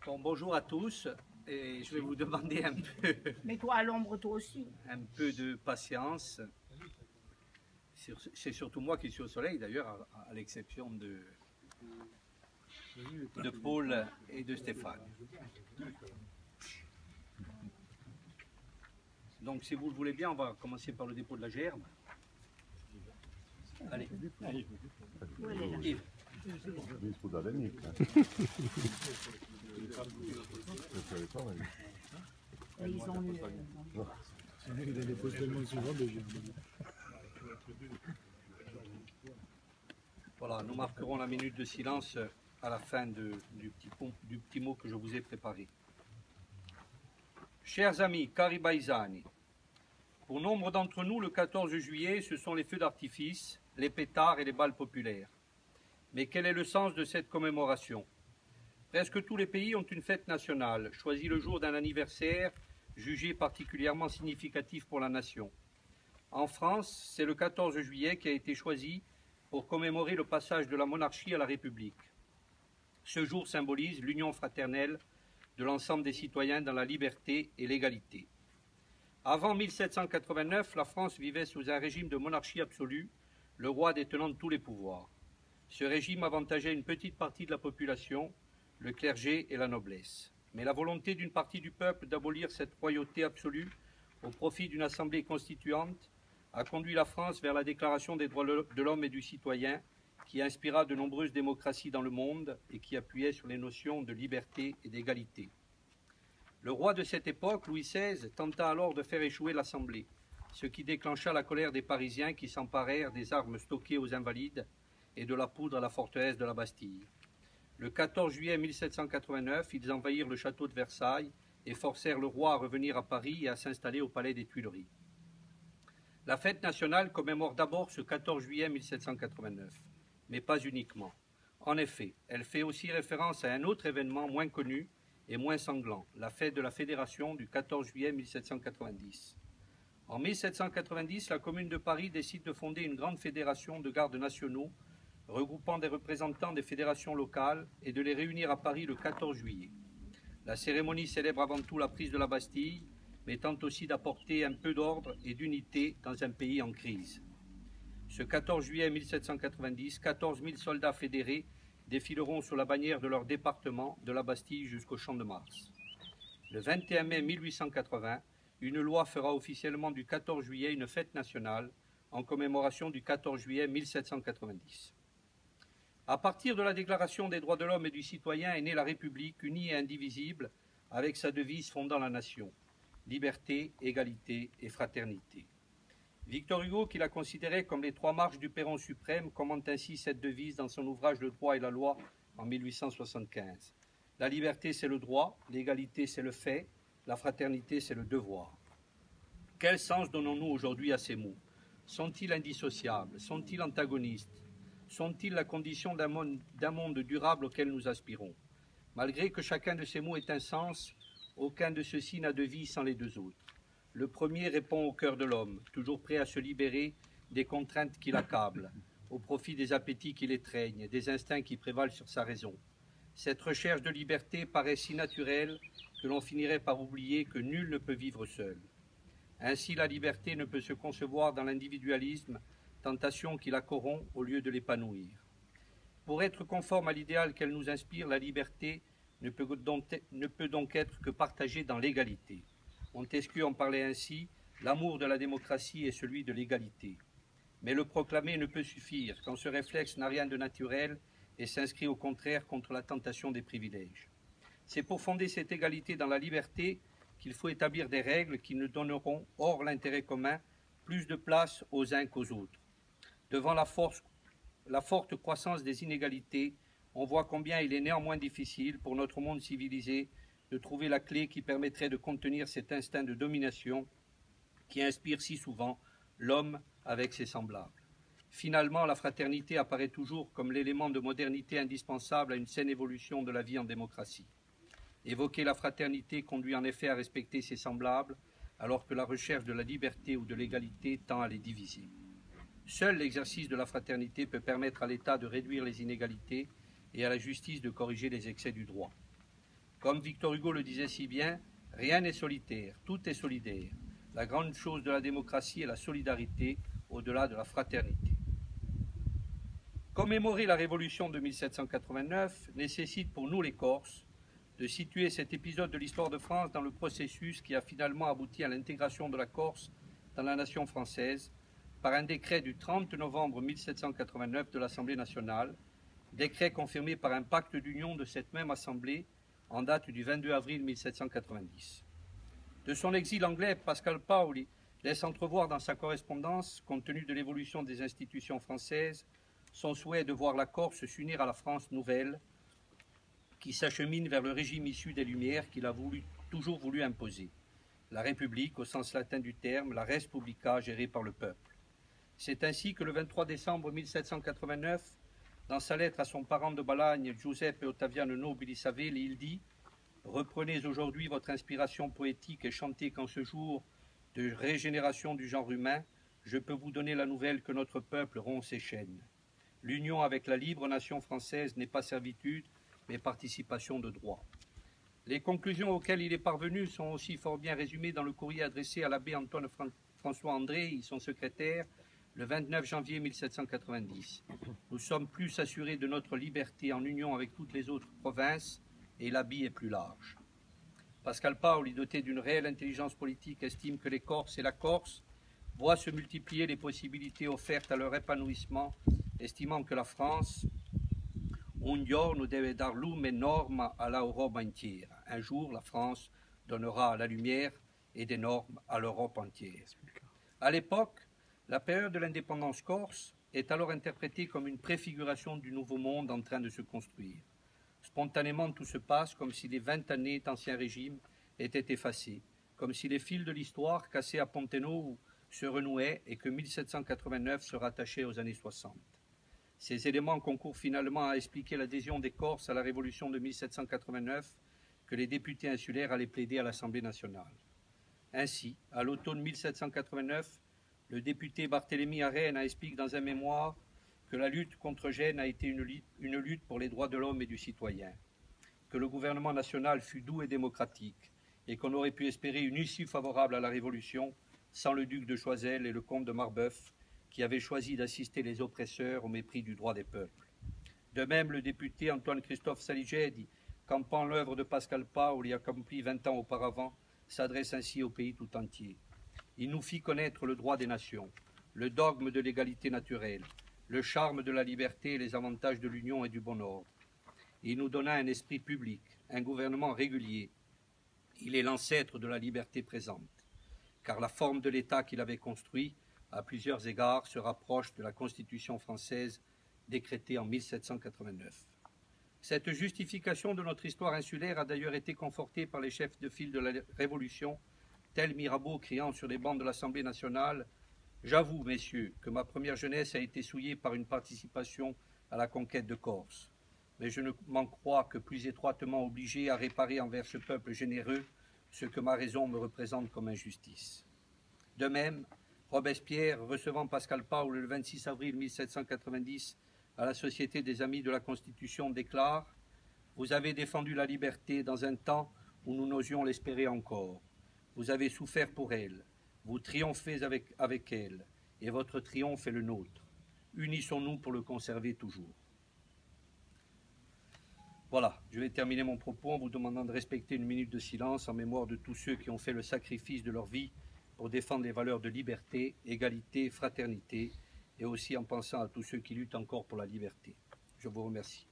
Bon, bonjour à tous, et je vais vous demander un peu, Mets-toi à l'ombre toi aussi. un peu de patience. C'est surtout moi qui suis au soleil, d'ailleurs, à l'exception de Paul et de Stéphane. Donc, si vous le voulez bien, on va commencer par le dépôt de la gerbe. Allez, Où elle est là? Yves. Et ils ont eu, Il les dépose tellement souvent déjà. Voilà, nous marquerons la minute de silence à la fin du petit mot que je vous ai préparé. Chers amis, cari paesani, pour nombre d'entre nous, le 14 juillet, ce sont les feux d'artifice, les pétards et les balles populaires. Mais quel est le sens de cette commémoration? Presque tous les pays ont une fête nationale, choisie le jour d'un anniversaire jugé particulièrement significatif pour la nation. En France, c'est le 14 juillet qui a été choisi pour commémorer le passage de la monarchie à la République. Ce jour symbolise l'union fraternelle de l'ensemble des citoyens dans la liberté et l'égalité. Avant 1789, la France vivait sous un régime de monarchie absolue, le roi détenant tous les pouvoirs. Ce régime avantageait une petite partie de la population, le clergé et la noblesse. Mais la volonté d'une partie du peuple d'abolir cette royauté absolue au profit d'une assemblée constituante a conduit la France vers la Déclaration des droits de l'homme et du citoyen, qui inspira de nombreuses démocraties dans le monde et qui appuyait sur les notions de liberté et d'égalité. Le roi de cette époque, Louis XVI, tenta alors de faire échouer l'Assemblée, ce qui déclencha la colère des Parisiens qui s'emparèrent des armes stockées aux Invalides et de la poudre à la forteresse de la Bastille. Le 14 juillet 1789, ils envahirent le château de Versailles et forcèrent le roi à revenir à Paris et à s'installer au palais des Tuileries. La fête nationale commémore d'abord ce 14 juillet 1789, mais pas uniquement. En effet, elle fait aussi référence à un autre événement moins connu et moins sanglant, la fête de la Fédération du 14 juillet 1790. En 1790, la Commune de Paris décide de fonder une grande fédération de gardes nationaux regroupant des représentants des fédérations locales et de les réunir à Paris le 14 juillet. La cérémonie célèbre avant tout la prise de la Bastille, mais tente aussi d'apporter un peu d'ordre et d'unité dans un pays en crise. Ce 14 juillet 1790, 14 000 soldats fédérés défileront sous la bannière de leur département, de la Bastille jusqu'au Champ de Mars. Le 21 mai 1880, une loi fera officiellement du 14 juillet une fête nationale en commémoration du 14 juillet 1790. À partir de la Déclaration des droits de l'homme et du citoyen est née la République unie et indivisible avec sa devise fondant la nation, liberté, égalité et fraternité. Victor Hugo, qui la considérait comme les trois marches du perron suprême, commente ainsi cette devise dans son ouvrage Le droit et la loi en 1875. La liberté, c'est le droit, l'égalité, c'est le fait, la fraternité, c'est le devoir. Quel sens donnons-nous aujourd'hui à ces mots? Sont-ils indissociables? Sont-ils antagonistes? Sont-ils la condition d'un monde durable auquel nous aspirons? Malgré que chacun de ces mots ait un sens, aucun de ceux-ci n'a de vie sans les deux autres. Le premier répond au cœur de l'homme, toujours prêt à se libérer des contraintes qui l'accablent, au profit des appétits qui l'étreignent, des instincts qui prévalent sur sa raison. Cette recherche de liberté paraît si naturelle que l'on finirait par oublier que nul ne peut vivre seul. Ainsi, la liberté ne peut se concevoir dans l'individualisme, tentation qui la corrompt au lieu de l'épanouir. Pour être conforme à l'idéal qu'elle nous inspire, la liberté ne peut donc être que partagée dans l'égalité. Montesquieu en parlait ainsi, l'amour de la démocratie est celui de l'égalité. Mais le proclamer ne peut suffire, quand ce réflexe n'a rien de naturel et s'inscrit au contraire contre la tentation des privilèges. C'est pour fonder cette égalité dans la liberté qu'il faut établir des règles qui ne donneront, hors l'intérêt commun, plus de place aux uns qu'aux autres. Devant la forte croissance des inégalités, on voit combien il est néanmoins difficile pour notre monde civilisé de trouver la clé qui permettrait de contenir cet instinct de domination qui inspire si souvent l'homme avec ses semblables. Finalement, la fraternité apparaît toujours comme l'élément de modernité indispensable à une saine évolution de la vie en démocratie. Évoquer la fraternité conduit en effet à respecter ses semblables, alors que la recherche de la liberté ou de l'égalité tend à les diviser. Seul l'exercice de la fraternité peut permettre à l'État de réduire les inégalités et à la justice de corriger les excès du droit. Comme Victor Hugo le disait si bien, rien n'est solitaire, tout est solidaire. La grande chose de la démocratie est la solidarité au-delà de la fraternité. Commémorer la révolution de 1789 nécessite pour nous les Corses de situer cet épisode de l'histoire de France dans le processus qui a finalement abouti à l'intégration de la Corse dans la nation française par un décret du 30 novembre 1789 de l'Assemblée nationale, décret confirmé par un pacte d'union de cette même Assemblée en date du 22 avril 1790. De son exil anglais, Pascal Paoli laisse entrevoir dans sa correspondance, compte tenu de l'évolution des institutions françaises, son souhait de voir la Corse s'unir à la France nouvelle, qui s'achemine vers le régime issu des Lumières qu'il a toujours voulu imposer. La République, au sens latin du terme, la res publica, gérée par le peuple. C'est ainsi que le 23 décembre 1789, dans sa lettre à son parent de Balagne, Giuseppe Ottaviano Nobili Savelli, il dit « Reprenez aujourd'hui votre inspiration poétique et chantez qu'en ce jour de régénération du genre humain, je peux vous donner la nouvelle que notre peuple rompt ses chaînes. L'union avec la libre nation française n'est pas servitude, mais participation de droit. » Les conclusions auxquelles il est parvenu sont aussi fort bien résumées dans le courrier adressé à l'abbé Antoine François André, son secrétaire, le 29 janvier 1790. Nous sommes plus assurés de notre liberté en union avec toutes les autres provinces et l'habit est plus large. Pascal Paoli, doté d'une réelle intelligence politique, estime que les Corses et la Corse voient se multiplier les possibilités offertes à leur épanouissement, estimant que la France, un giorno deve dar lume norma alla Europa entière. Un jour, la France donnera la lumière et des normes à l'Europe entière. À l'époque, la période de l'indépendance corse est alors interprétée comme une préfiguration du nouveau monde en train de se construire. Spontanément, tout se passe comme si les 20 années d'Ancien Régime étaient effacées, comme si les fils de l'histoire cassés à Ponteno se renouaient et que 1789 se rattachait aux années 60. Ces éléments concourent finalement à expliquer l'adhésion des Corses à la Révolution de 1789 que les députés insulaires allaient plaider à l'Assemblée nationale. Ainsi, à l'automne 1789, le député Barthélemy Arena explique dans un mémoire que la lutte contre Gênes a été une lutte pour les droits de l'homme et du citoyen, que le gouvernement national fut doux et démocratique, et qu'on aurait pu espérer une issue favorable à la Révolution sans le duc de Choiseul et le comte de Marbeuf, qui avaient choisi d'assister les oppresseurs au mépris du droit des peuples. De même, le député Antoine-Christophe Saligedi, campant l'œuvre de Pascal Paoli accomplie 20 ans auparavant, s'adresse ainsi au pays tout entier. Il nous fit connaître le droit des nations, le dogme de l'égalité naturelle, le charme de la liberté et les avantages de l'union et du bon ordre. Il nous donna un esprit public, un gouvernement régulier. Il est l'ancêtre de la liberté présente, car la forme de l'État qu'il avait construit, à plusieurs égards, se rapproche de la Constitution française décrétée en 1789. Cette justification de notre histoire insulaire a d'ailleurs été confortée par les chefs de file de la Révolution, tel Mirabeau criant sur les bancs de l'Assemblée nationale « J'avoue, messieurs, que ma première jeunesse a été souillée par une participation à la conquête de Corse, mais je ne m'en crois que plus étroitement obligé à réparer envers ce peuple généreux ce que ma raison me représente comme injustice. » De même, Robespierre, recevant Pascal Paoli le 26 avril 1790 à la Société des Amis de la Constitution, déclare « Vous avez défendu la liberté dans un temps où nous n'osions l'espérer encore. Vous avez souffert pour elle, vous triomphez avec elle, et votre triomphe est le nôtre. Unissons-nous pour le conserver toujours. » Voilà, je vais terminer mon propos en vous demandant de respecter une minute de silence en mémoire de tous ceux qui ont fait le sacrifice de leur vie pour défendre les valeurs de liberté, égalité, fraternité, et aussi en pensant à tous ceux qui luttent encore pour la liberté. Je vous remercie.